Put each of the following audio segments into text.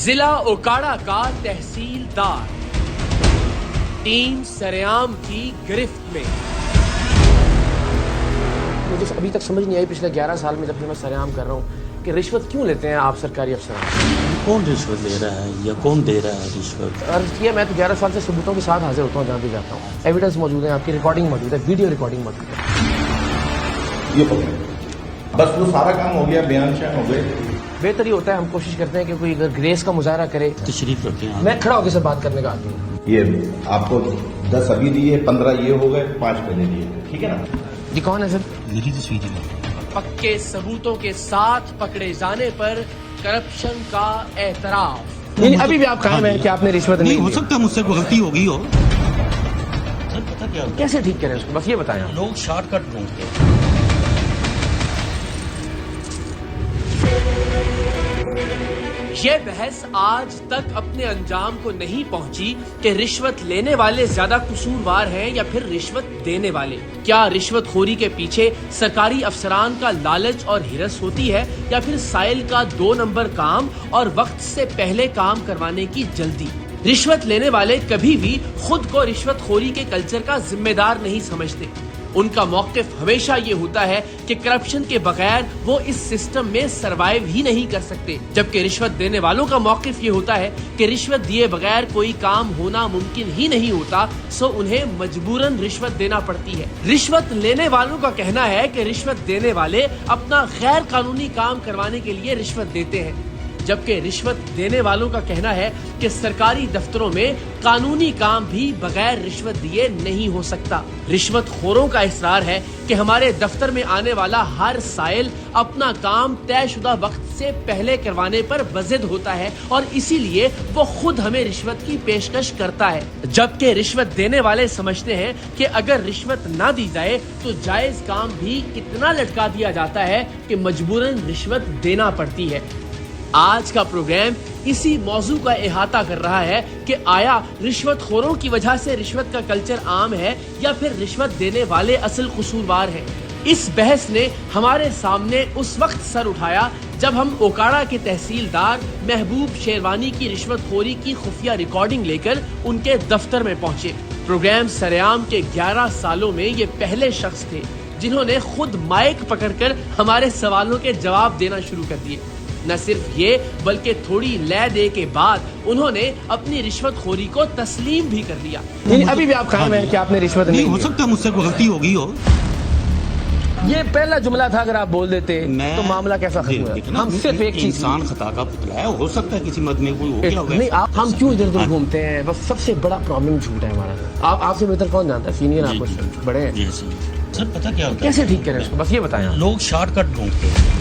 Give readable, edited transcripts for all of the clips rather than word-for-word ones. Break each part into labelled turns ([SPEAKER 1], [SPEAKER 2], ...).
[SPEAKER 1] ضلع اوکاڑا کا تحصیلدار ٹیم سریام کی گرفت میں۔ مجھے ابھی تک سمجھ نہیں آئی پچھلے 11 سال میں جب سے میں سریام کر رہا ہوں کہ رشوت کیوں لیتے ہیں آپ سرکاری افسران؟
[SPEAKER 2] کون رشوت لے رہا ہے یا کون دے رہا ہے رشوت؟
[SPEAKER 1] عرض کیا میں تو 11 سال سے ثبوتوں کے ساتھ حاضر ہوتا ہوں جہاں بھی جاتا ہوں، ایویڈنس موجود ہے، آپ کی ریکارڈنگ موجود ہے، ویڈیو ریکارڈنگ موجود ہے۔
[SPEAKER 3] یہ بس وہ سارا کام ہو گیا، بیان شان ہو گئے۔
[SPEAKER 1] بہتر یہ ہوتا ہے ہم کوشش کرتے ہیں کہ کوئی اگر گریس کا مظاہرہ کرے۔
[SPEAKER 2] تشریف رکھیں آپ۔
[SPEAKER 1] میں کھڑا ہو کے سب بات کرنے کا آدمی ہوں۔
[SPEAKER 3] یہ آپ کو 10 ابھی دیے، 15 یہ ہو گئے، 5 پہلے دیے، ٹھیک ہے نا؟
[SPEAKER 1] جی کون ہے سر؟
[SPEAKER 2] میری تصویر ہے۔
[SPEAKER 1] پکے ثبوتوں کے ساتھ پکڑے جانے پر کرپشن کا اعتراف۔ ابھی بھی آپ قائم ہیں کہ آپ نے رشوت
[SPEAKER 2] نہیں
[SPEAKER 1] نہیں
[SPEAKER 2] ہو
[SPEAKER 1] لی؟
[SPEAKER 2] سکتا مجھ سے کوئی غلطی ہو گئی ہو۔ سر پتہ کیا ہوتا
[SPEAKER 1] کیسے ٹھیک کریں اس کو، بس یہ بتائیں آپ۔
[SPEAKER 2] ہے؟ لوگ شارٹ کٹ ڈھونڈتے ہیں۔
[SPEAKER 1] یہ بحث آج تک اپنے انجام کو نہیں پہنچی کہ رشوت لینے والے زیادہ قصوروار ہیں یا پھر رشوت دینے والے۔ کیا رشوت خوری کے پیچھے سرکاری افسران کا لالچ اور ہرس ہوتی ہے یا پھر سائل کا 2 نمبر کام اور وقت سے پہلے کام کروانے کی جلدی؟ رشوت لینے والے کبھی بھی خود کو رشوت خوری کے کلچر کا ذمہ دار نہیں سمجھتے۔ ان کا موقف ہمیشہ یہ ہوتا ہے کہ کرپشن کے بغیر وہ اس سسٹم میں سروائیو ہی نہیں کر سکتے، جبکہ رشوت دینے والوں کا موقف یہ ہوتا ہے کہ رشوت دیے بغیر کوئی کام ہونا ممکن ہی نہیں ہوتا، سو انہیں مجبوراً رشوت دینا پڑتی ہے۔ رشوت لینے والوں کا کہنا ہے کہ رشوت دینے والے اپنا غیر قانونی کام کروانے کے لیے رشوت دیتے ہیں، جبکہ رشوت دینے والوں کا کہنا ہے کہ سرکاری دفتروں میں قانونی کام بھی بغیر رشوت دیے نہیں ہو سکتا۔ رشوت خوروں کا اصرار ہے کہ ہمارے دفتر میں آنے والا ہر سائل اپنا کام طے شدہ وقت سے پہلے کروانے پر بضد ہوتا ہے اور اسی لیے وہ خود ہمیں رشوت کی پیشکش کرتا ہے، جبکہ رشوت دینے والے سمجھتے ہیں کہ اگر رشوت نہ دی جائے تو جائز کام بھی اتنا لٹکا دیا جاتا ہے کہ مجبوراً رشوت دینا پڑتی ہے۔ آج کا پروگرام اسی موضوع کا احاطہ کر رہا ہے کہ آیا رشوت خوروں کی وجہ سے رشوت کا کلچر عام ہے یا پھر رشوت دینے والے اصل قصوروار ہیں؟ اس بحث نے ہمارے سامنے اس وقت سر اٹھایا جب ہم اوکاڑا کے تحصیلدار محبوب شیروانی کی رشوت خوری کی خفیہ ریکارڈنگ لے کر ان کے دفتر میں پہنچے۔ پروگرام سریام کے 11 سالوں میں یہ پہلے شخص تھے جنہوں نے خود مائک پکڑ کر ہمارے سوالوں کے جواب دینا شروع کر دیے۔ نہ صرف یہ بلکہ تھوڑی لے دے کے بعد انہوں نے اپنی رشوت خوری کو تسلیم بھی کر لیا۔ ابھی بھی آپ قائم ہیں کہ آپ نے رشوت
[SPEAKER 2] نہیں
[SPEAKER 1] نہیں
[SPEAKER 2] ہو
[SPEAKER 1] لی؟
[SPEAKER 2] سکتا مجھ سے کوئی غلطی ہو گئی ہو۔
[SPEAKER 1] یہ پہلا جملہ تھا، اگر آپ بول دیتے تو معاملہ کیسا ختم ہوا؟ ہم صرف ایک چیز،
[SPEAKER 2] انسان خطا کا پتلا ہے، ہو سکتا ہے کسی مد میں کوئی ہو گیا ہوگا۔
[SPEAKER 1] نہیں ہم کیوں ادھر ادھر گھومتے ہیں؟ بس سب سے بڑا پرابلم جھوٹ ہے ہمارا۔ آپ سے بہتر کون جانتا ہے؟ سینئر آپ کو بڑے ہیں۔
[SPEAKER 2] جی جی سر پتہ کیا ہوتا ہے؟
[SPEAKER 1] کیسے ٹھیک کریں اس کو، بس یہ بتائیں آپ۔
[SPEAKER 2] لوگ شارٹ کٹ ڈھونڈتے ہیں۔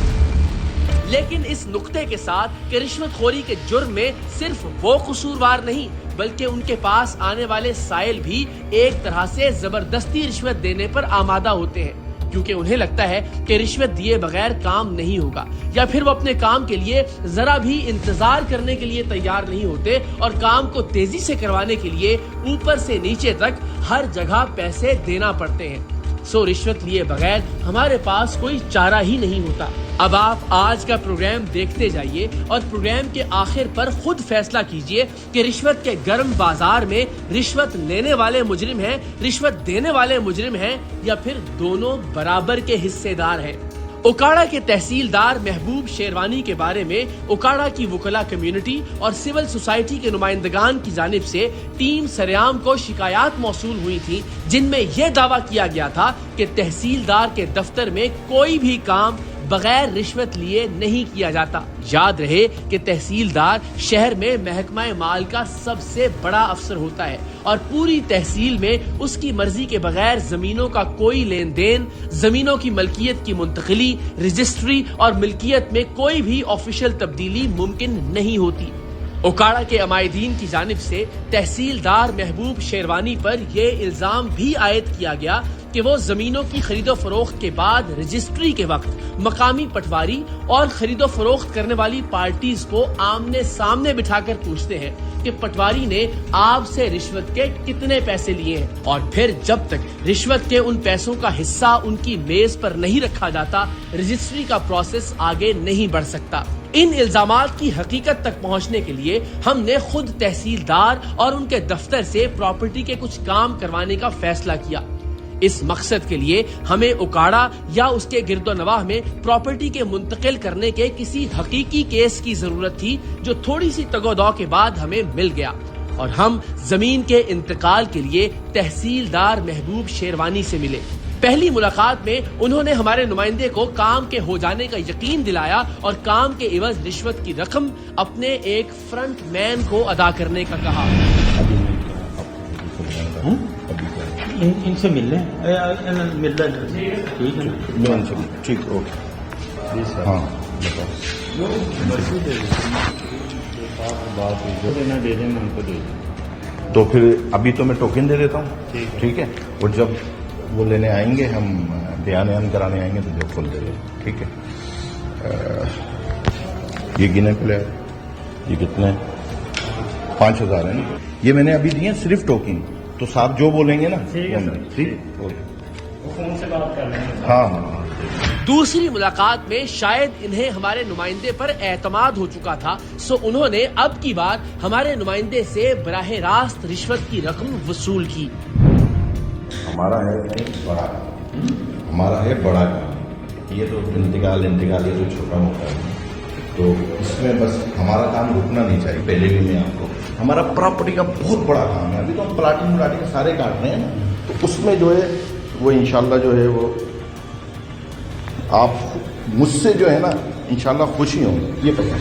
[SPEAKER 1] لیکن اس نقطے کے ساتھ کہ رشوت خوری کے جرم میں صرف وہ قصوروار نہیں بلکہ ان کے پاس آنے والے سائل بھی ایک طرح سے زبردستی رشوت دینے پر آمادہ ہوتے ہیں، کیونکہ انہیں لگتا ہے کہ رشوت دیے بغیر کام نہیں ہوگا، یا پھر وہ اپنے کام کے لیے ذرا بھی انتظار کرنے کے لیے تیار نہیں ہوتے اور کام کو تیزی سے کروانے کے لیے اوپر سے نیچے تک ہر جگہ پیسے دینا پڑتے ہیں۔ سو رشوت لیے بغیر ہمارے پاس کوئی چارہ ہی نہیں ہوتا۔ اب آپ آج کا پروگرام دیکھتے جائیے اور پروگرام کے آخر پر خود فیصلہ کیجئے کہ رشوت کے گرم بازار میں رشوت لینے والے مجرم ہیں، رشوت دینے والے مجرم ہیں، یا پھر دونوں برابر کے حصے دار ہیں۔ اوکاڑا کے تحصیلدار محبوب شیروانی کے بارے میں اوکاڑا کی وکلا کمیونٹی اور سول سوسائٹی کے نمائندگان کی جانب سے ٹیم سریام کو شکایات موصول ہوئی تھیں، جن میں یہ دعویٰ کیا گیا تھا کہ تحصیلدار کے دفتر میں کوئی بھی کام بغیر رشوت لیے نہیں کیا جاتا۔ یاد رہے کہ تحصیلدار شہر میں محکمہ مال کا سب سے بڑا افسر ہوتا ہے اور پوری تحصیل میں اس کی مرضی کے بغیر زمینوں کا کوئی لین دین، زمینوں کی ملکیت کی منتقلی، رجسٹری اور ملکیت میں کوئی بھی آفیشل تبدیلی ممکن نہیں ہوتی۔ اوکاڑا کے عمائدین کی جانب سے تحصیلدار محبوب شیروانی پر یہ الزام بھی عائد کیا گیا کہ وہ زمینوں کی خرید و فروخت کے بعد رجسٹری کے وقت مقامی پٹواری اور خرید و فروخت کرنے والی پارٹیز کو آمنے سامنے بٹھا کر پوچھتے ہیں کہ پٹواری نے آپ سے رشوت کے کتنے پیسے لیے ہیں، اور پھر جب تک رشوت کے ان پیسوں کا حصہ ان کی میز پر نہیں رکھا جاتا، رجسٹری کا پروسیس آگے نہیں بڑھ سکتا۔ ان الزامات کی حقیقت تک پہنچنے کے لیے ہم نے خود تحصیلدار اور ان کے دفتر سے پراپرٹی کے کچھ کام کروانے کا فیصلہ کیا۔ اس مقصد کے لیے ہمیں اکاڑا یا اس کے گرد و نواح میں پراپرٹی کے منتقل کرنے کے کسی حقیقی کیس کی ضرورت تھی، جو تھوڑی سی تگ و دو کے بعد ہمیں مل گیا، اور ہم زمین کے انتقال کے لیے تحصیلدار محبوب شیروانی سے ملے۔ پہلی ملاقات میں انہوں نے ہمارے نمائندے کو کام کے ہو جانے کا یقین دلایا اور کام کے عوض رشوت کی رقم اپنے ایک فرنٹ مین کو ادا کرنے کا کہا۔
[SPEAKER 2] ان سے مل لیں، مل رہا ہے، ٹھیک ہے نا؟
[SPEAKER 3] ٹھیک، اوکے، ہاں
[SPEAKER 2] دینا دے دیں، میں ان کو دے دوں۔
[SPEAKER 3] تو پھر ابھی تو میں ٹوکن دے دیتا ہوں، ٹھیک ہے، اور جب وہ لینے آئیں گے، ہم بیان کرانے آئیں گے تو جو کھول دے دیں، ٹھیک ہے۔ یہ گنے پلے، یہ کتنے؟ 5000 ہے نا؟ یہ میں نے ابھی دیے صرف ٹوکن، تو صاحب جو بولیں گے نا، ٹھیک،
[SPEAKER 2] فون سے بات کر رہے ہیں۔
[SPEAKER 3] ہاں ہاں۔
[SPEAKER 1] دوسری ملاقات میں شاید انہیں ہمارے نمائندے پر اعتماد ہو چکا تھا، سو انہوں نے اب کی بار ہمارے نمائندے سے براہ راست رشوت کی رقم وصول کی۔
[SPEAKER 3] ہمارا ہے بڑا کام، ہمارا ہے بڑا کام، یہ تو انتقال یہ تو چھوٹا موٹا ہے، تو اس میں بس ہمارا کام رکنا نہیں چاہیے۔ پہلے بھی میں آپ کو، ہمارا پراپرٹی کا بہت بڑا کام ہے، ابھی تو ہم پلاٹنگ سارے کاٹ رہے ہیں نا، تو اس میں جو ہے وہ انشاءاللہ جو ہے وہ آپ مجھ سے جو ہے نا انشاءاللہ خوشی ہوں گی۔ یہ پتہ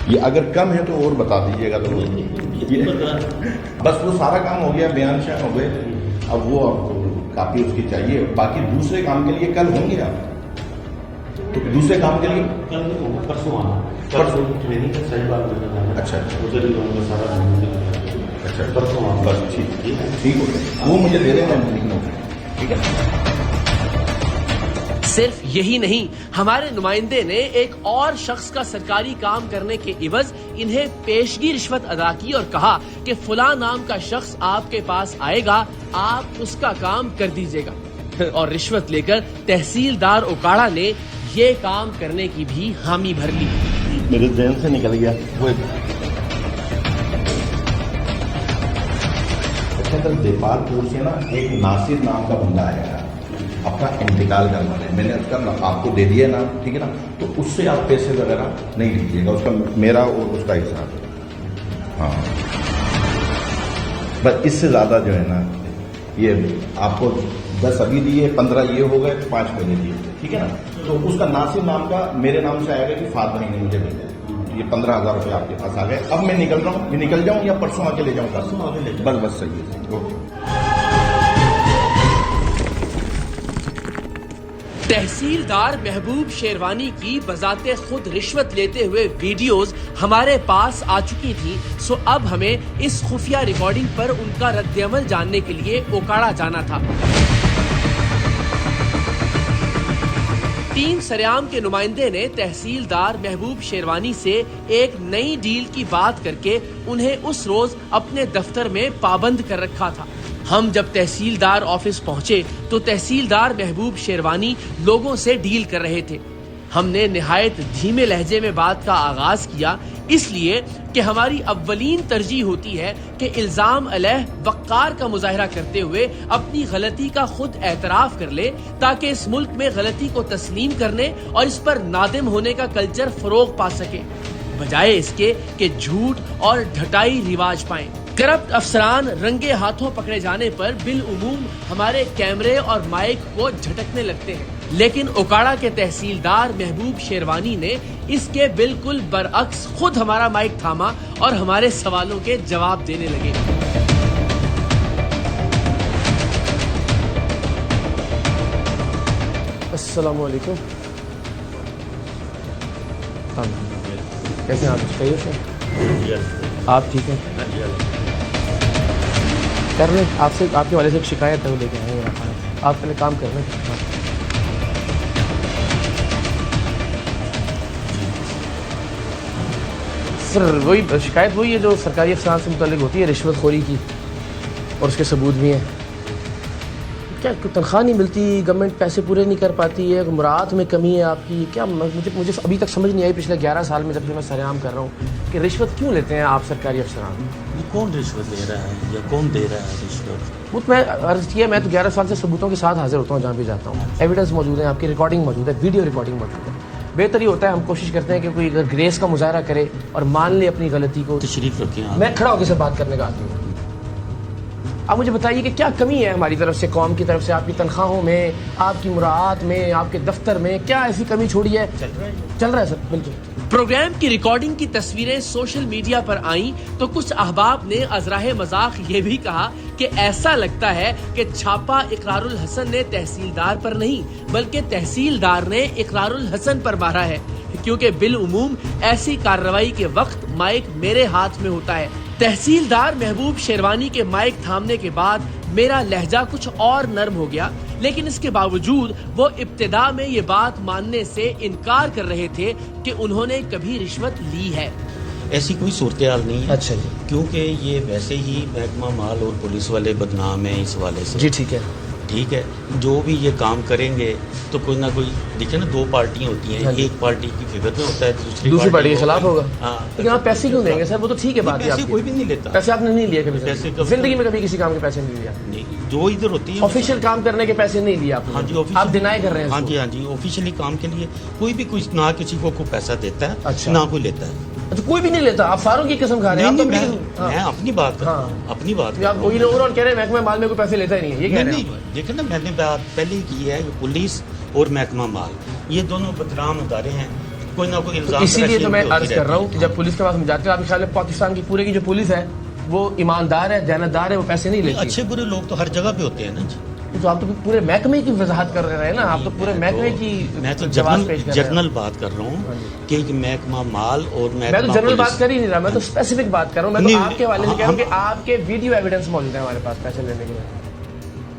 [SPEAKER 3] یہ اگر کم ہے تو اور بتا دیجیے گا، تو بس وہ سارا کام ہو گیا، بیان شان ہو گئے، اب وہ آپ کو کاپی اس کی چاہیے، باقی دوسرے کام کے لیے کل ہوں گے آپ، تو دوسرے کام کے لیے
[SPEAKER 2] پرسوں آنا،
[SPEAKER 3] پرسوں
[SPEAKER 2] ٹریننگ ہے، صحیح بات ہے۔
[SPEAKER 3] اچھا
[SPEAKER 2] ادھر ہی رہوں گا سارا،
[SPEAKER 3] اچھا،
[SPEAKER 2] پرسوں آنا،
[SPEAKER 3] بس ٹھیک ہو گیا، وہ مجھے دے دیں گے، لکھنا ہوگا، ٹھیک ہے۔
[SPEAKER 1] صرف یہی نہیں، ہمارے نمائندے نے ایک اور شخص کا سرکاری کام کرنے کے عوض انہیں پیشگی رشوت ادا کی اور کہا کہ فلاں نام کا شخص آپ کے پاس آئے گا، آپ اس کا کام کر دیجیے گا، اور رشوت لے کر تحصیلدار اکاڑا نے یہ کام کرنے کی بھی حامی بھر لی۔
[SPEAKER 3] میرے ذہن سے نکل گیا وہ دیپال پور سے نا ایک ناصر نام کا بندہ آیا گا اپنا انتقال کروانے، میں نے اس کا آپ کو دے دیا نا، ٹھیک ہے نا، تو اس سے آپ پیسے وغیرہ نہیں لیجیے گا، اس کا میرا اور اس کا حساب ہے، ہاں بس اس سے زیادہ جو ہے نا، یہ آپ کو 10 ابھی دیے، 15 یہ ہو گئے، 5 پہلے دیے، ٹھیک ہے نا، تو اس کا ناصر نام کا میرے نام سے آئے گا کہ فات بھائی نے مجھے بھیجا، یہ 15,000 روپے آپ کے پاس آ گئے، اب میں نکل رہا ہوں، میں نکل جاؤں یا پرسوں آ کے لے جاؤں؟ پرسوں آ کے لے جاؤں، بس صحیح ہے، اوکے۔
[SPEAKER 1] تحصیلدار محبوب شیروانی کی بذات خود رشوت لیتے ہوئے ویڈیوز ہمارے پاس آ چکی تھی، سو اب ہمیں اس خفیہ ریکارڈنگ پر ان کا رد عمل جاننے کے لیے اوکاڑا جانا تھا۔ ٹیم سریام کے نمائندے نے تحصیلدار محبوب شیروانی سے ایک نئی ڈیل کی بات کر کے انہیں اس روز اپنے دفتر میں پابند کر رکھا تھا۔ ہم جب تحصیلدار آفس پہنچے تو تحصیلدار محبوب شیروانی لوگوں سے ڈیل کر رہے تھے۔ ہم نے نہایت دھیمے لہجے میں بات کا آغاز کیا، اس لیے کہ ہماری اولین ترجیح ہوتی ہے کہ الزام علیہ وقار کا مظاہرہ کرتے ہوئے اپنی غلطی کا خود اعتراف کر لے، تاکہ اس ملک میں غلطی کو تسلیم کرنے اور اس پر نادم ہونے کا کلچر فروغ پا سکے، بجائے اس کے کہ جھوٹ اور ڈھٹائی رواج پائیں۔ کرپٹ افسران رنگے ہاتھوں پکڑے جانے پر بالعموم ہمارے کیمرے اور مائک کو جھٹکنے لگتے ہیں، لیکن اوکاڑا کے تحصیلدار محبوب شیروانی نے اس کے بالکل برعکس خود ہمارا مائک تھاما اور ہمارے سوالوں کے جواب دینے لگے۔ السلام علیکم، کیسے ہیں آپ؟ خیریت سے؟ آپ ٹھیک ہیں؟ کر رہے ہیں، آپ سے آپ کے والے سے ایک شکایت ہے، وہ لے کے آئے ہیں، آپ پہلے کام کر رہے ہیں۔ سر وہی شکایت وہی ہے جو سرکاری افسران سے متعلق ہوتی ہے، رشوت خوری کی، اور اس کے ثبوت بھی ہیں۔ کیا تنخواہ نہیں ملتی, گورنمنٹ پیسے پورے نہیں کر پاتی ہے, مراعات میں کمی ہے آپ کی, کیا مجھے ابھی تک سمجھ نہیں آئی پچھلے 11 سال میں جب سے میں سرعام کر رہا ہوں کہ رشوت کیوں لیتے ہیں آپ سرکاری افسران؟
[SPEAKER 2] یہ کون رشوت دے رہا ہے یا کون دے رہا ہے رشوت؟
[SPEAKER 1] وہ میں عرض کیا, میں تو 11 سال سے ثبوتوں کے ساتھ حاضر ہوتا ہوں جہاں بھی جاتا ہوں, ایویڈنس موجود ہے, آپ کی ریکارڈنگ موجود ہے, ویڈیو ریکارڈنگ موجود ہے. بہتر یہ ہوتا ہے ہم کوشش کرتے ہیں کہ کوئی اگر گریس کا مظاہرہ کرے اور مان لے اپنی غلطی کو.
[SPEAKER 2] تشریف رکھیں آپ.
[SPEAKER 1] میں کھڑا ہو کے سے بات کرنے کا آدمی ہوں. آپ مجھے بتائیے کہ کیا کمی ہے ہماری طرف سے, قوم کی طرف سے, آپ کی تنخواہوں میں, آپ کی مراعات میں, آپ کے دفتر میں, کیا ایسی کمی چھوڑی ہے؟ چل رہا ہے سر, بالکل. پروگرام کی ریکارڈنگ کی تصویریں سوشل میڈیا پر آئیں تو کچھ احباب نے ازراہ مذاق یہ بھی کہا کہ ایسا لگتا ہے کہ چھاپا اقرار الحسن نے تحصیلدار پر نہیں بلکہ تحصیلدار نے اقرار الحسن پر مارا ہے, کیونکہ بالعموم ایسی کارروائی کے وقت مائک میرے ہاتھ میں ہوتا ہے. تحصیلدار محبوب شیروانی کے مائک تھامنے کے بعد میرا لہجہ کچھ اور نرم ہو گیا, لیکن اس کے باوجود وہ ابتدا میں یہ بات ماننے سے انکار کر رہے تھے کہ انہوں نے کبھی رشوت لی ہے.
[SPEAKER 2] ایسی کوئی صورتحال نہیں ہے.
[SPEAKER 1] اچھا جی,
[SPEAKER 2] کیونکہ یہ ویسے ہی محکمہ مال اور پولیس والے بدنام ہیں اس حوالے سے.
[SPEAKER 1] جی ٹھیک ہے,
[SPEAKER 2] ٹھیک ہے, جو بھی یہ کام کریں گے تو کوئی نہ کوئی, دیکھیں نا 2 پارٹیاں ہوتی ہیں, ایک پارٹی کی فیور میں ہوتا ہے, دوسری پارٹی
[SPEAKER 1] کے خلاف ہوگا.
[SPEAKER 2] ہاں,
[SPEAKER 1] لیکن آپ پیسے کیوں دیں گے سر؟ وہ تو ٹھیک ہے بات ہے,
[SPEAKER 2] پیسے کوئی بھی نہیں لیتا.
[SPEAKER 1] پیسے آپ نے نہیں لیے کبھی
[SPEAKER 2] پیسے
[SPEAKER 1] زندگی میں, کبھی کسی کام کے پیسے نہیں لیا؟
[SPEAKER 2] نہیں, جو ادھر ہوتی ہے
[SPEAKER 1] آفیشیل کام کرنے کے پیسے نہیں لیے آپ نے.
[SPEAKER 2] ہاں جی,
[SPEAKER 1] آپ ڈینائی کر رہے ہیں.
[SPEAKER 2] ہاں جی, ہاں جی, آفیشیلی کام کے لیے کوئی بھی کچھ نہ کسی کو کوئی پیسہ دیتا ہے,
[SPEAKER 1] اچھا,
[SPEAKER 2] نہ کوئی لیتا ہے.
[SPEAKER 1] اچھا, کوئی بھی نہیں لیتا. آپ فاروق کی قسم کھا رہے ہیں؟
[SPEAKER 2] میں اپنی بات کر رہا ہوں, اپنی بات.
[SPEAKER 1] آپ وہی لوگ اور کہہ رہے ہیں محکمہ مال میں کوئی پیسے لیتا ہی نہیں ہے, یہ کہہ رہے ہیں؟
[SPEAKER 2] دیکھیں نا, میں نے بات پہلے ہی کی ہے کہ پولیس اور محکمہ مال یہ دونوں بدنام ادارے ہیں, کوئی نہ کوئی الزام.
[SPEAKER 1] اسی لیے تو میں عرض کر رہا ہوں کہ جب پولیس کے پاس جاتے ہیں, آپ کے خیال میں پاکستان کی پورے کی جو پولیس ہے وہ ایماندار ہے, دیانتدار ہے, وہ پیسے نہیں لیتی؟
[SPEAKER 2] اچھے برے لوگ تو ہر جگہ پہ ہوتے ہیں نا جی.
[SPEAKER 1] تو آپ تو پورے محکمے کی وضاحت کر رہے ہیں نا, آپ تو پورے محکمے کی.
[SPEAKER 2] میں تو جنرل بات کر رہا ہوں کہ محکمہ مال اور
[SPEAKER 1] میں تو جنرل بات کر ہی نہیں رہا, میں تو اسپیسیفک بات کر رہا ہوں. میں تو آپ کے حوالے سے کہہ رہا ہوں کہ آپ کے ویڈیو ایویڈنس موجود ہے ہمارے پاس پیسے لینے کے لیے.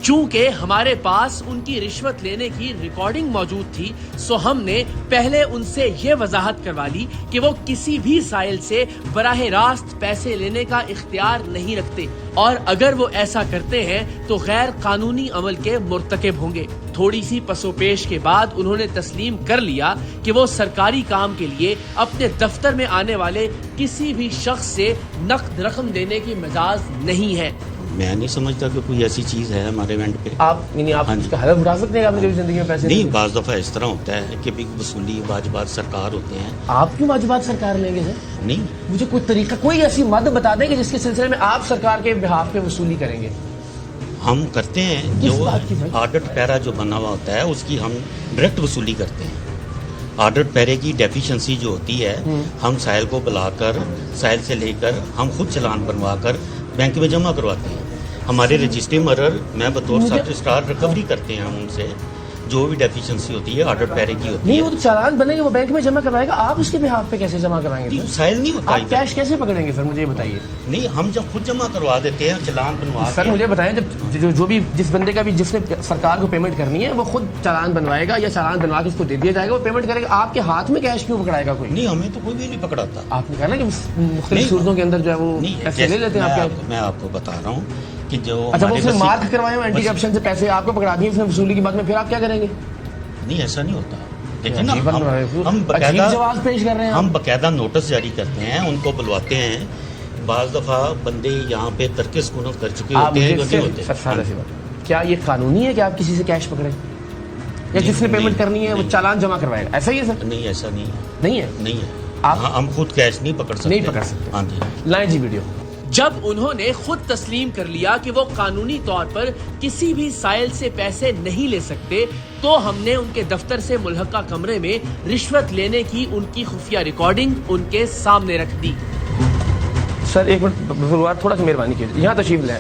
[SPEAKER 1] چونکہ ہمارے پاس ان کی رشوت لینے کی ریکارڈنگ موجود تھی, سو ہم نے پہلے ان سے یہ وضاحت کروا لی کہ وہ کسی بھی سائل سے براہ راست پیسے لینے کا اختیار نہیں رکھتے, اور اگر وہ ایسا کرتے ہیں تو غیر قانونی عمل کے مرتکب ہوں گے. تھوڑی سی پس و پیش کے بعد انہوں نے تسلیم کر لیا کہ وہ سرکاری کام کے لیے اپنے دفتر میں آنے والے کسی بھی شخص سے نقد رقم دینے کی مجاز نہیں ہے.
[SPEAKER 2] میں نہیں سمجھتا کہ کوئی ایسی چیز ہے ہمارے ایونٹ پہ.
[SPEAKER 1] آپ اس کا حلف اٹھا سکتے ہیں آپ نے کبھی زندگی میں پیسے
[SPEAKER 2] نہیں؟ بعض دفعہ اس طرح ہوتا ہے کہ بھی وصولی واجبات سرکار ہوتے ہیں.
[SPEAKER 1] آپ کیوں واجبات سرکار لیں گے سر؟
[SPEAKER 2] نہیں,
[SPEAKER 1] مجھے کوئی طریقہ, کوئی ایسی مد بتا دیں کہ جس کے سلسلے میں آپ سرکار کے بہاف پہ وصولی کریں گے.
[SPEAKER 2] ہم کرتے ہیں, جو آڈٹ پیرا جو بنا ہوا ہوتا ہے اس کی ہم ڈائریکٹ وصولی کرتے ہیں. آڈٹ پیرے کی ڈیفیشنسی جو ہوتی ہے ہم سائل کو بلا کر, سائل سے لے کر ہم خود چلان بنوا کر بینک میں جمع کرواتے ہیں. ہمارے رجسٹری مرر میں بطور سب رجسٹرار ریکوری کرتے ہیں ہم ان سے جو بھی ڈیفیشنسی ہوتی ہے آڈٹ پیرے کی ہوتی ہے.
[SPEAKER 1] نہیں, وہ تو چالان بنے گا, وہ بینک میں جمع کروائے گا, آپ اس کے بہاف پہ کیسے جمع کرائیں گے؟
[SPEAKER 2] سائل نہیں ہوتا.
[SPEAKER 1] آپ کیش کیسے پکڑیں گے سر, مجھے یہ بتائیے.
[SPEAKER 2] نہیں, ہم جب خود جمع کروا دیتے ہیں چلان بنوا.
[SPEAKER 1] سر مجھے بتائیں, جب جو بھی جس بندے کا بھی جس نے سرکار کو پیمنٹ کرنی ہے وہ خود چالان بنوائے گا یا چالان بنوا کے اس کو دے دیا جائے گا, وہ پیمنٹ کرے گا. آپ کے ہاتھ میں کیش کیوں پکڑائے گا کوئی؟
[SPEAKER 2] نہیں, ہمیں تو کوئی بھی نہیں پکڑاتا.
[SPEAKER 1] آپ نے کہا نا کہ مختلف صورتوں کے اندر جو ہے وہ پیسے لے لیتے ہیں آپ کے.
[SPEAKER 2] میں آپ کو بتا رہا ہوں کہ جو
[SPEAKER 1] اچھا, وہ مارک کروائے اینٹی کرپشن سے پیسے آپ کو پکڑا دیے اس نے وصولی کی بات میں, پھر آپ کیا کریں گے؟
[SPEAKER 2] نہیں, ایسا نہیں ہوتا. دیکھیں نا, ہم باقاعدہ نوٹس جاری کرتے ہیں, ان کو بلواتے ہیں. بعض دفعہ بندے یہاں پہ ترک سکونت کر چکے ہوتے ہیں.
[SPEAKER 1] کیا یہ قانونی ہے کہ آپ کسی سے کیش پکڑیں یا جس نے پیمنٹ کرنی ہے وہ چالان جمع کروائے گا؟ ایسا ہی ہے سر؟
[SPEAKER 2] نہیں, ایسا نہیں ہے.
[SPEAKER 1] نہیں ہے,
[SPEAKER 2] نہیں ہے. ہم خود کیش نہیں پکڑ سکتے.
[SPEAKER 1] نہیں پکڑ سکتے.
[SPEAKER 2] ہاں جی,
[SPEAKER 1] لائیں جی ویڈیو. جب انہوں نے خود تسلیم کر لیا کہ وہ قانونی طور پر کسی بھی سائل سے پیسے نہیں لے سکتے, تو ہم نے ان کے دفتر سے ملحقہ کمرے میں رشوت لینے کی ان کی خفیہ ریکارڈنگ ان کے سامنے رکھ دی. سر ایک منٹ, تھوڑا سا مہربانی کیجیے, یہاں تشریف لیں,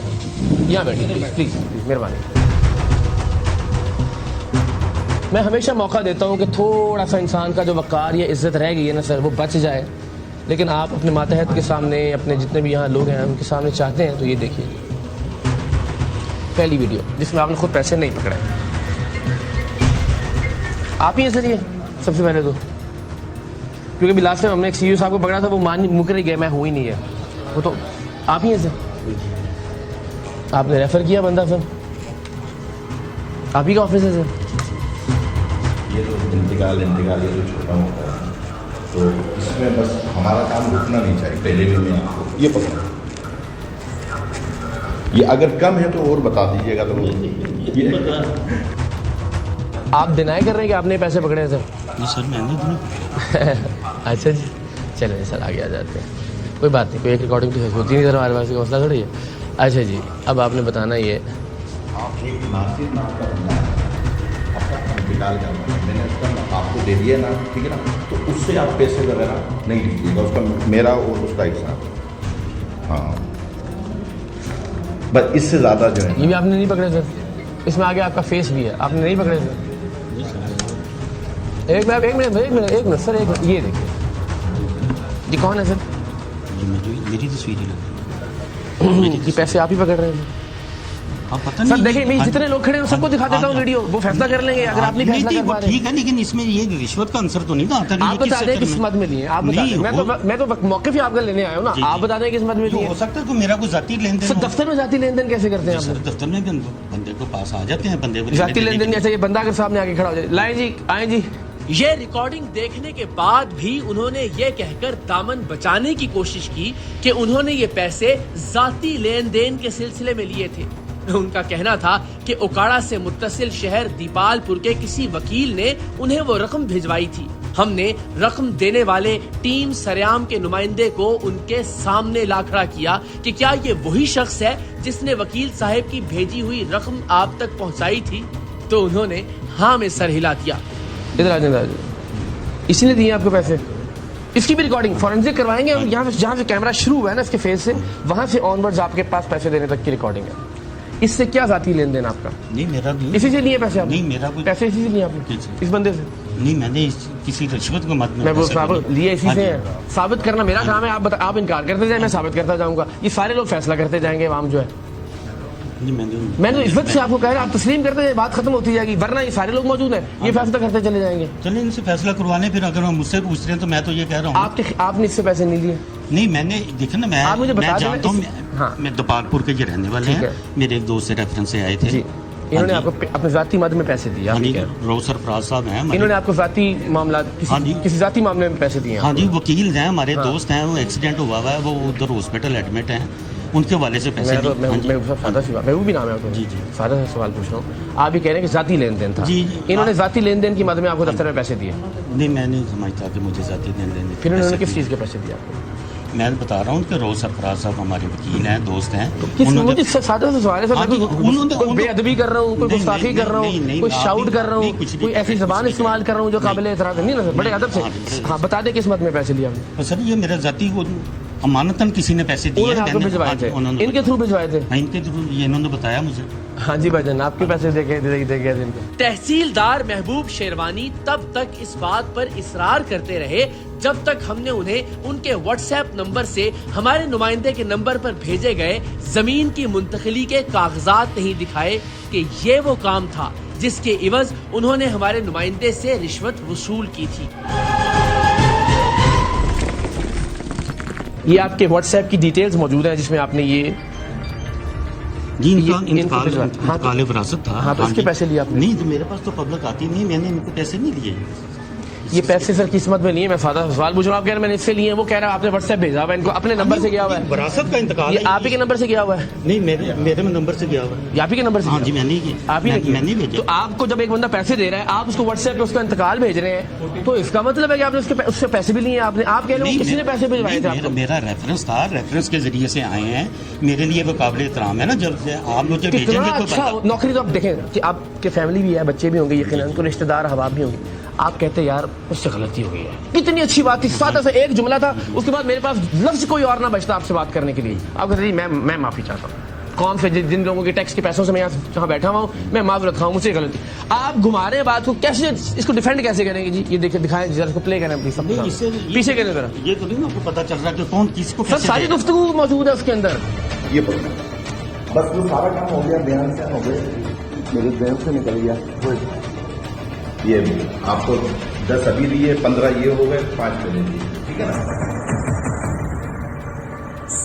[SPEAKER 1] یہاں بیٹھیے پلیز, مہربانی. میں ہمیشہ موقع دیتا ہوں کہ تھوڑا سا انسان کا جو وقار یا عزت رہ گئی ہے نا سر, وہ بچ جائے. لیکن آپ اپنے ماتحت کے سامنے, اپنے جتنے بھی یہاں لوگ ہیں ان کے سامنے چاہتے ہیں, تو یہ دیکھیے پہلی ویڈیو جس میں آپ نے خود پیسے نہیں پکڑے. آپ ہی ہیں سر یہ سب سے پہلے تو, کیونکہ بھی لاسٹ ٹائم ہم نے ایک سی او صاحب کو پکڑا تھا, وہ مکر ہی گئے, میں ہوں ہی نہیں ہے. وہ تو آپ ہی ہیں سر, آپ نے ریفر کیا بندہ سر. آپ ہی کا آفس ہے سر؟
[SPEAKER 3] یہ تو انتقال یہ تو چھوٹا موٹا ہے، تو اس میں بس ہمارا کام رکنا نہیں چاہیے. پہلے بھی میں آپ کو یہ پکڑا، یہ اگر کم ہے تو اور بتا دیجیے گا. تو
[SPEAKER 1] آپ ڈینائی کر رہے ہیں کہ آپ نے پیسے پکڑے ہیں سر؟
[SPEAKER 2] جی سر میں نے
[SPEAKER 1] اچھا جی چلیں سر آگے آ جاتے ہیں، کوئی بات نہیں، کوئی ایک ریکارڈنگ تو ہوتی نہیں سر ہمارے پاس، حوصلہ تھوڑی ہے. اچھا جی اب آپ نے بتانا یہ
[SPEAKER 3] آپ ایک ناصر نام کا بندہ ہے، آپ کا انتقال کرنا ہے، میں نے اس کا آپ کو دے دیا نا، ٹھیک ہے نا، تو اس سے آپ پیسے وغیرہ نہیں لیجیے گا، اس کا میرا اور اس کا حصہ. ہاں بس اس سے زیادہ جو ہے
[SPEAKER 1] یہ بھی آپ نے نہیں پکڑے سر؟ اس میں آگے آپ کا فیس بھی ہے، آپ نے نہیں پکڑے سر؟ ایک منٹ سر، ایک منٹ، یہ دیکھیے جی کون ہے سر؟
[SPEAKER 2] میری تصویر ہی
[SPEAKER 1] یہ پیسے آپ ہی پکڑ رہے ہیں
[SPEAKER 2] آپ پتہ
[SPEAKER 1] سر؟
[SPEAKER 2] نہیں
[SPEAKER 1] دیکھیں میں جتنے لوگ کھڑے ہیں سب کو دکھا دیتا ہوں ویڈیو، وہ فیصلہ کر لیں گے اگر آپ نہیں فیصلہ کر پا رہے.
[SPEAKER 2] ٹھیک ہے لیکن اس میں یہ رشوت کا عنصر تو نہیں تھا.
[SPEAKER 1] آپ بتا دیں کس مد میں لیے، آپ بتا دیں، میں تو موقع پہ آپ کا لینے آیا ہوں نا، آپ بتا دیں کس مد میں لیے.
[SPEAKER 2] ہو سکتا ہے کہ میرا کوئی ذاتی لین دین.
[SPEAKER 1] سر دفتر میں ذاتی لین دین کیسے کرتے ہیں آپ؟
[SPEAKER 2] دفتر میں بندے کو پاس آ جاتے ہیں، بندے کو
[SPEAKER 1] ذاتی لین دین ایسا، یہ بندہ اگر سامنے آگے کھڑا ہو جائے، لائیں جی آئیں جی. یہ ریکارڈنگ دیکھنے کے بعد بھی انہوں نے یہ کہہ کر دامن بچانے کی کوشش کی کہ انہوں نے یہ پیسے ذاتی لین دین کے سلسلے میں لیے تھے. ان کا کہنا تھا کہ اوکاڑا سے متصل شہر دیپال پور کے کسی وکیل نے انہیں وہ رقم بھجوائی تھی. ہم نے رقم دینے والے ٹیم سریام کے نمائندے کو ان کے سامنے لا کھڑا کیا کہ کیا یہ وہی شخص ہے جس نے وکیل صاحب کی بھیجی ہوئی رقم آپ تک پہنچائی تھی؟ تو انہوں نے ہاں میں سر ہلا دیا. ادھر آ جائیں، اسی نے دیے آپ کو پیسے. اس کی بھی ریکارڈنگ فورینسک کروائیں گے ہم، یہاں سے جہاں سے کیمرہ شروع ہوا ہے نا اس کے فیس سے، وہاں سے آن ورڈز آپ کے پاس پیسے دینے تک کی ریکارڈنگ ہے. اس سے کیا ذاتی لین دین آپ کا؟
[SPEAKER 2] نہیں میرا نہیں.
[SPEAKER 1] اسی سے لیے پیسے آپ؟
[SPEAKER 2] نہیں میرا کوئی
[SPEAKER 1] پیسے اسی سے لیے آپ نے اس بندے سے؟
[SPEAKER 2] نہیں میں نے کسی رشوت کو مت
[SPEAKER 1] میں وہ لیے اسی سے ہیں. ثابت کرنا میرا کام ہے، آپ انکار کرتے جائیں، میں ثابت کرتا جاؤں گا. یہ سارے لوگ فیصلہ کرتے جائیں گے، عوام جو ہے. میں نے اس وقت سے آپ کو کہہ رہا، آپ تسلیم کرتے جائیں، بات ختم ہوتی جائے گی، ورنہ یہ سارے لوگ موجود ہیں، یہ فیصلہ کرتے چلے جائیں گے.
[SPEAKER 2] چلیں ان سے فیصلہ کروانے، پھر اگر ہم مجھ سے پوچھ رہے ہیں تو میں تو یہ کہہ رہا ہوں
[SPEAKER 1] آپ نے اس سے پیسے نہیں لیے.
[SPEAKER 2] نہیں میں نے دیکھا نا، میں جانتا ہوں، میں دوپال پور کے جو رہنے والے ہیں، میرے ایک دوست سے ریفرنس سے آئے تھے.
[SPEAKER 1] انہوں نے آپ کو اپنے ذاتی مد میں پیسے دیے؟
[SPEAKER 2] رو سرفراز صاحب ہیں،
[SPEAKER 1] انہوں نے آپ کو ذاتی معاملات کسی ذاتی معاملے میں پیسے دیے؟
[SPEAKER 2] ہاں جی وکیل ہیں ہمارے، دوست ہیں، وہ ایکسیڈنٹ ہوا ہے، وہ ادھر ہاسپٹل ایڈمٹ ہیں، ان کے والے سے پیسے.
[SPEAKER 1] محبوب بھی نام ہے جی جی. سادہ سا سوال پوچھ رہا ہوں، آپ یہ کہہ رہے ہیں کہ ذاتی لین دین تھا، انہوں نے ذاتی لین دین کی مد میں آپ کو دفتر میں پیسے دیے؟
[SPEAKER 2] نہیں میں نہیں سمجھتا کہ مجھے ذاتی لین دین.
[SPEAKER 1] پھر انہوں نے کس چیز کے پیسے دیے آپ کو؟
[SPEAKER 2] میں بتا رہا ہوں کہ روز سرفراز صاحب ہمارے وکیل ہیں، دوست ہیں.
[SPEAKER 1] سادہ سے سوال ہے سر، کوئی بے ادبی کر رہا ہوں، کوئی گستاخی کر رہا ہوں، کوئی شاؤٹ کر رہا ہوں، کوئی ایسی زبان استعمال کر رہا ہوں جو قابل اعتراض نہیں نا سر، بڑے ادب سے. ہاں بتا دیں کس مد میں پیسے لیے آپ نے؟
[SPEAKER 2] سر یہ میرا ذاتی امانتاً کسی نے پیسے دیے،
[SPEAKER 1] ان کے تھرو بھجوائے تھے؟
[SPEAKER 2] ان کے تھرو، یہ انہوں نے بتایا مجھے.
[SPEAKER 1] ہاں جی بھائی جان، آپ کے پیسے دے گئے. تحصیلدار محبوب شیروانی تب تک اس بات پر اصرار کرتے رہے جب تک ہم نے انہیں ان کے واٹس ایپ نمبر سے ہمارے نمائندے کے نمبر پر بھیجے گئے زمین کی منتقلی کے کاغذات نہیں دکھائے کہ یہ وہ کام تھا جس کے عوض انہوں نے ہمارے نمائندے سے رشوت وصول کی تھی. یہ آپ کے واٹس ایپ کی ڈیٹیلز موجود ہیں جس میں آپ نے یہ
[SPEAKER 2] انتقال وراثت تھا.
[SPEAKER 1] ہاں تو اس کے پیسے لیے آپ نے؟
[SPEAKER 2] نہیں تو میرے پاس تو پبلک آتی نہیں، میں نے ان کو پیسے نہیں لیے.
[SPEAKER 1] یہ پیسے سر قسمت میں نہیں ہے، میں سادہ سوال پوچھ رہا ہوں. آپ کہہ رہے ہیں میں نے اس سے لیے، وہ کہہ رہا ہے آپ نے واٹس ایپ بھیجا ہوا ہے ان کو، اپنے نمبر سے گیا ہوا ہے.
[SPEAKER 2] وراثت کا انتقال
[SPEAKER 1] یہ آپ ہی کے نمبر سے گیا ہوا ہے؟
[SPEAKER 2] نہیں میرے نمبر سے گیا ہوا ہے.
[SPEAKER 1] آپ ہی کے نمبر سے؟
[SPEAKER 2] ہاں جی میں نہیں،
[SPEAKER 1] آپ ہی نے بھیجا. تو آپ کو جب ایک بندہ پیسے دے رہا ہے، آپ اس کو واٹس ایپ پہ اس کا انتقال بھیج رہے ہیں، تو اس کا مطلب ہے کہ آپ نے اس سے پیسے بھی لیے. آپ کہہ رہے ہیں کسی نے پیسے بھیجوائے تھے آپ کو؟
[SPEAKER 2] میرا ریفرنس تھا، ریفرنس کے ذریعے سے آئے ہیں، میرے لیے وہ قابل احترام ہے نا. جب سے آپ مجھے بھیجیں گے تو
[SPEAKER 1] اچھا نوکری تو آپ دیکھیں کہ آپ کے فیملی بھی ہے، بچے بھی ہوں گے، یقیناً کو رشتہ دار احباب بھی ہوں گے. آپ کہتے ہیں یار اس سے غلطی ہو گئی ہے، کتنی اچھی بات تھی، سادہ سا ایک جملہ تھا، اس کے بعد میرے پاس لفظ کوئی اور نہ بچتا آپ سے بات کرنے کے لیے. آپ کہتے ہیں میں معافی چاہتا ہوں قوم سے، جن لوگوں کے ٹیکس کے پیسوں سے میں یہاں بیٹھا ہوا ہوں، میں معذرت خواہ ہوں، مجھ سے غلطی. آپ گھما رہے ہیں بات کو، کیسے اس کو ڈیفینڈ کیسے کریں گے جی؟ یہ دیکھیں، دکھائیں ذرا، اس کو پلے کریں پلیز. پیچھے کریں ذرا.
[SPEAKER 2] یہ تو نہیں آپ کو پتا چل رہا کہ کون کس کو.
[SPEAKER 1] سر ساری گفتگو موجود ہے اس کے اندر.
[SPEAKER 3] یہ بس وہ سارا کام ہو گیا، بیان سے ہو گئے، میرے ذہن سے نکل گیا. یہ آپ کو 10 ابھی دیے، 15 یہ ہو گئے، 5 چلے دیے، ٹھیک ہے نا.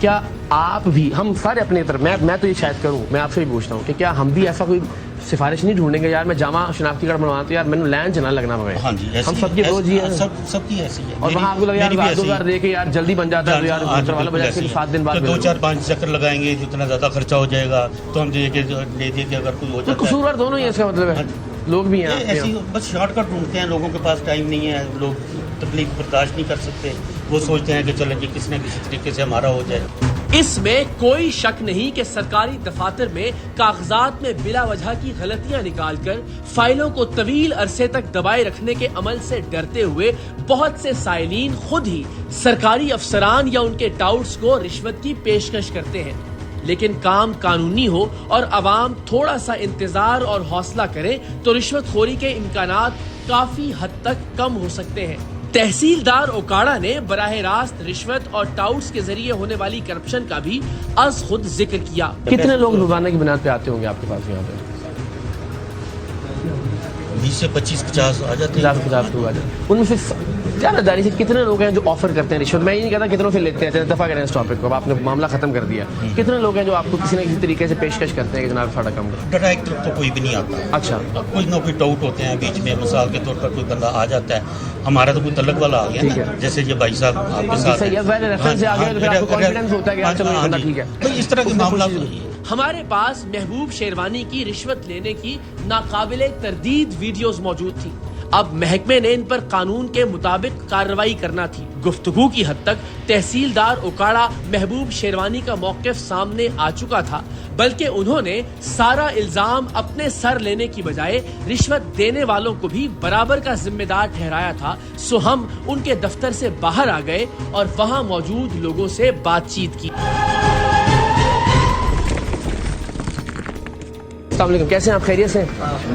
[SPEAKER 4] کیا آپ بھی, ہم سارے اپنے طرف, میں تو یہ شاید کروں, میں آپ سے بھی پوچھتا ہوں کہ کیا ہم بھی ایسا کوئی سفارش نہیں ڈھونڈیں گے یار میں جامع شناختی کارڈ بنواتا ہوں یار میں لائن چ نہ لگنا پڑے.
[SPEAKER 2] ہاں جی,
[SPEAKER 4] ہم سب کی روز یہ ہے,
[SPEAKER 2] سب کی ایسی ہے.
[SPEAKER 4] اور وہاں آپ کو لگا یار 2,000 دے کے یار جلدی بن جاتا ہے, یار والا بجائے 7 دن بعد
[SPEAKER 2] 2-4-5 چکر لگائیں گے, جتنا زیادہ خرچہ ہو جائے گا تو ہم دے دے کے اگر کوئی ہو جاتا ہے.
[SPEAKER 4] قصوروار دونوں ہی ہے, اس کا مطلب ہے لوگ بھی ہیں
[SPEAKER 2] ایسی بس شارٹ کٹ ڈھونڈتے ہیں. لوگوں کے پاس ٹائم نہیں ہے, لوگ تکلیف برداشت نہیں کر سکتے, وہ سوچتے ہیں کہ چلیں جی کسی نہ کسی طریقے سے ہمارا ہو جائے.
[SPEAKER 1] اس میں کوئی شک نہیں کہ سرکاری دفاتر میں کاغذات میں بلا وجہ کی غلطیاں نکال کر فائلوں کو طویل عرصے تک دبائے رکھنے کے عمل سے ڈرتے ہوئے بہت سے سائلین خود ہی سرکاری افسران یا ان کے ٹاؤٹس کو رشوت کی پیشکش کرتے ہیں. لیکن کام قانونی ہو اور عوام تھوڑا سا انتظار اور حوصلہ کرے تو رشوت خوری کے امکانات کافی حد تک کم ہو سکتے ہیں. تحصیلدار اوکاڑا نے براہ راست رشوت اور ٹاؤٹس کے ذریعے ہونے والی کرپشن کا بھی از خود ذکر کیا.
[SPEAKER 4] کتنے لوگ روزانہ کی بنیاد پہ آتے ہوں گے آپ کے پاس یہاں پہ؟
[SPEAKER 2] 20 سے 25-50 آ جاتے ہیں.
[SPEAKER 4] 50 لوگ آ جاتے ہیں. ان میں سے زیادہ داری سے کتنے لوگ ہیں جو آفر کرتے ہیں رشوت؟ میں یہ نہیں کہتا کتنوں سے لیتے ہیں, دفعہ کریں اس ٹاپک کو, اب آپ نے معاملہ ختم کر دیا. کتنے لوگ ہیں جو آپ کو کسی نہ کسی طریقے سے پیشکش کرتے ہیں کہ جناب ساڑھا کم کرو؟
[SPEAKER 2] ڈائریکٹ تو کوئی بھی نہیں آتا.
[SPEAKER 4] اچھا,
[SPEAKER 2] کوئی نہ کوئی ڈاؤٹ ہوتے ہیں بیچ میں, مثال کے طور پر کوئی بندہ آ جاتا ہے, ہمارا تو کوئی تعلق والا آ گیا نا, جیسے یہ بھائی صاحب آپ کے ساتھ
[SPEAKER 4] ریفرنس سے آ گیا تو پھر آپ کو کانفیڈنس ہوتا ہے کہ چلو یہ بندہ ٹھیک ہے.
[SPEAKER 2] اس طرح کے معاملات.
[SPEAKER 1] ہمارے پاس محبوب شیروانی کی رشوت لینے کی ناقابل تردید ویڈیوز موجود تھی. اب محکمے نے ان پر قانون کے مطابق کارروائی کرنا تھی. گفتگو کی حد تک تحصیلدار اوکاڑا محبوب شیروانی کا موقف سامنے آ چکا تھا, بلکہ انہوں نے سارا الزام اپنے سر لینے کی بجائے رشوت دینے والوں کو بھی برابر کا ذمہ دار ٹھہرایا تھا. سو ہم ان کے دفتر سے باہر آ گئے اور وہاں موجود لوگوں سے بات چیت کی.
[SPEAKER 4] السلام علیکم, کیسے ہیں آپ؟ خیریت سے؟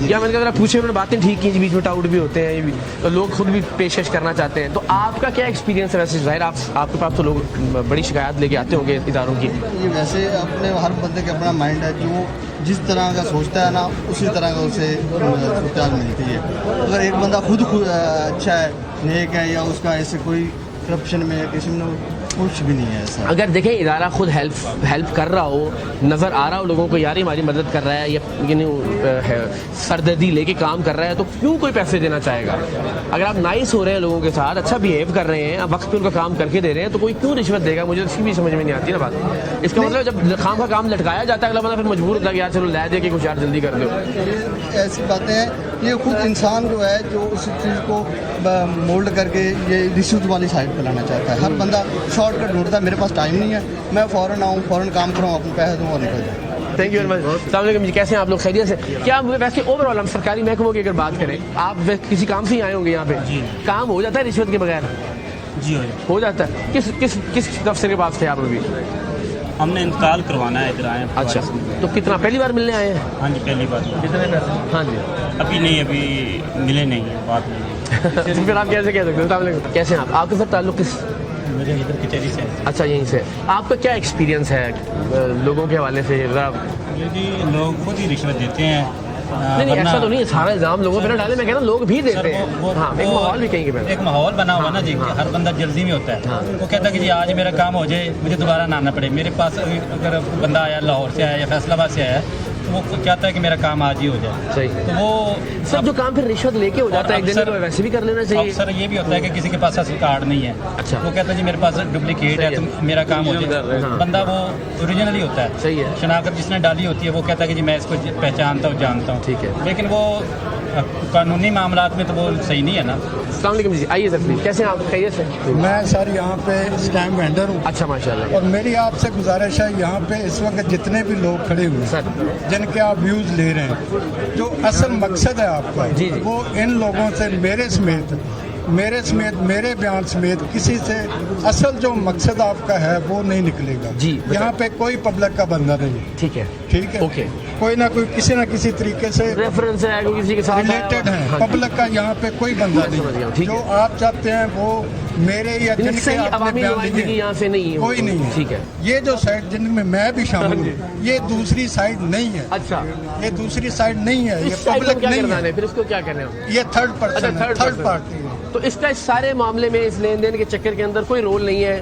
[SPEAKER 4] کیا میں نے کہا پوچھے, انہوں نے باتیں ٹھیک کی, بیچ میں ٹاؤٹ بھی ہوتے ہیں, یہ بھی تو لوگ خود بھی پیشکش کرنا چاہتے ہیں. تو آپ کا کیا ایکسپیرینس ہے؟ ویسے ظاہر آپ کے پاس تو لوگ بڑی شکایات لے کے آتے ہوں گے اداروں کی.
[SPEAKER 5] یہ ویسے اپنے ہر بندے کا اپنا مائنڈ ہے, جو جس طرح کا سوچتا ہے نا اسی طرح کا اسے صورتحال ملتی ہے. اگر ایک بندہ خود اچھا ہے, نیک ہے, یا اس کا ایسے کوئی کرپشن میں کسی میں کچھ بھی نہیں ہے ایسا.
[SPEAKER 4] اگر دیکھیں ادارہ خود ہیلپ کر رہا ہو, نظر آ رہا ہو لوگوں کو یار ہماری مدد کر رہا ہے یا سردردی لے کے کام کر رہا ہے, تو کیوں کوئی پیسے دینا چاہے گا؟ اگر آپ نائس ہو رہے ہیں لوگوں کے ساتھ, اچھا بیہیو کر رہے ہیں, وقت پہ ان کا کام کر کے دے رہے ہیں, تو کوئی کیوں رشوت دے گا؟ مجھے اس کی بھی سمجھ میں نہیں آتی نا بات. اس کا مطلب جب خام کا کام لٹکایا جاتا ہے اگلا بندہ پھر مجبور ہوتا ہے کہ یار چلو لے دے کے کچھ یار جلدی کر دو.
[SPEAKER 5] ایسی باتیں ہیں, یہ خود انسان جو ہے جو اس چیز کو مولڈ کر کے یہ رشوت والی سائڈ پہ لانا چاہتا ہے. ہر بندہ شارٹ کٹ ڈھونڈتا ہے, میرے پاس ٹائم نہیں ہے, میں فوراً آؤں, فوراً کام کروں, اپنے پیسے دوں اور نکل جاؤں.
[SPEAKER 4] Thank you very much. السلام علیکم جی, کیسے ہیں آپ لوگ؟ خیریت سے؟ کیا ویسے اوور آل ہم سرکاری محکموں کی اگر بات کریں, آپ کسی کام سے ہی آئے ہوں گے یہاں پہ, کام ہو جاتا ہے رشوت کے بغیر؟
[SPEAKER 6] جی
[SPEAKER 4] ہو جاتا ہے. کس دفتر کے پاس تھے آپ ابھی؟
[SPEAKER 6] ہم نے انتقال کروانا ہے, ادھر آئے.
[SPEAKER 4] اچھا, تو کتنا پہلی بار ملنے آئے ہیں؟
[SPEAKER 6] ہاں جی, پہلی بار.
[SPEAKER 4] کتنے پیسے؟ ہاں جی,
[SPEAKER 6] ابھی نہیں, ابھی ملے نہیں ہیں, بات نہیں.
[SPEAKER 4] پھر آپ کیسے کہہ سکتے ہیں؟ السلام علیکم, کیسے ہیں آپ؟ آپ کے ساتھ تعلق کس؟
[SPEAKER 6] مجھے ادھر کچہری سے.
[SPEAKER 4] اچھا, یہیں سے. آپ کا کیا ایکسپیرینس ہے لوگوں کے حوالے سے؟
[SPEAKER 6] جی, لوگ خود ہی رشوت دیتے ہیں.
[SPEAKER 4] نہیں ایسا تو نہیں ہے, سارا الزام لوگوں پہ نہ ڈالے, میں کہہ رہا ہوں لوگ بھی دیتے ہیں. ہاں, ایک ماحول بھی کہیں گے,
[SPEAKER 6] ایک ماحول بنا ہوا نا جی, ہر بندہ جلدی میں ہوتا ہے. وہ کہتا ہے کہ جی آج میرا کام ہو جائے, مجھے دوبارہ نہ آنا پڑے. میرے پاس اگر بندہ آیا لاہور سے آیا یا فیصل آباد سے آیا, وہ چاہتا ہے کہ میرا کام آج ہی ہو جائے.
[SPEAKER 4] صحیح.
[SPEAKER 6] تو وہ
[SPEAKER 4] سر جو کام پھر رشوت لے کے ہو جاتا ہے ایک دن میں, ویسے بھی کر لینا چاہیے.
[SPEAKER 6] سر یہ بھی ہوتا ہے کہ کسی کے پاس اصل کارڈ نہیں ہے.
[SPEAKER 4] اچھا,
[SPEAKER 6] وہ کہتا ہے جی میرے پاس ڈپلیکیٹ ہے, تو میرا کام ہو جائے. بندہ وہ اوریجنلی ہوتا ہے.
[SPEAKER 4] صحیح ہے.
[SPEAKER 6] شناخت جس نے ڈالی ہوتی ہے وہ کہتا ہے کہ جی میں اس کو پہچانتا ہوں, جانتا ہوں.
[SPEAKER 4] ٹھیک ہے,
[SPEAKER 6] لیکن وہ قانونی معاملات میں تو وہ صحیح نہیں ہے نا.
[SPEAKER 4] السلام علیکم جی, آئیے سر پلیز. کیسے ہیں آپ؟ خیریت سے؟
[SPEAKER 7] میں سر یہاں پہ اسٹیمپ وینڈر ہوں.
[SPEAKER 4] اچھا, ماشاء اللہ.
[SPEAKER 7] اور میری آپ سے گزارش ہے, یہاں پہ اس وقت جتنے بھی لوگ کھڑے ہوئے
[SPEAKER 4] سر,
[SPEAKER 7] جن کے آپ ویوز لے رہے ہیں, جو اصل مقصد ہے آپ کا,
[SPEAKER 4] جی جی,
[SPEAKER 7] وہ ان لوگوں سے میرے سمیت میرے بیان سمیت کسی سے اصل جو مقصد آپ کا ہے وہ نہیں نکلے گا.
[SPEAKER 4] جی,
[SPEAKER 7] یہاں پہ کوئی پبلک کا بندہ نہیں.
[SPEAKER 4] ٹھیک ہے,
[SPEAKER 7] ٹھیک ہے,
[SPEAKER 4] اوکے.
[SPEAKER 7] کوئی نہ کوئی کسی نہ کسی طریقے سے
[SPEAKER 4] ریفرنس ہے, کسی کے ساتھ
[SPEAKER 7] ریلیٹڈ ہے. پبلک کا یہاں پہ کوئی بندہ نہیں. جو آپ چاہتے ہیں وہ میرے یا جن کے
[SPEAKER 4] عوامی نمائندگی یہاں سے نہیں ہے,
[SPEAKER 7] کوئی نہیں ہے.
[SPEAKER 4] ٹھیک ہے.
[SPEAKER 7] یہ جو سائڈ جن میں بھی شامل ہوں, یہ دوسری سائڈ نہیں ہے.
[SPEAKER 4] اچھا,
[SPEAKER 7] یہ دوسری سائڈ نہیں ہے, یہ پبلک نہیں ہے.
[SPEAKER 4] پھر اس کو کیا کہنا ہے؟
[SPEAKER 7] یہ تھرڈ پرسن ہے, تھرڈ پارٹی ہے.
[SPEAKER 4] تو اس کا اس سارے معاملے میں, اس لین دین کے چکر کے اندر کوئی رول نہیں ہے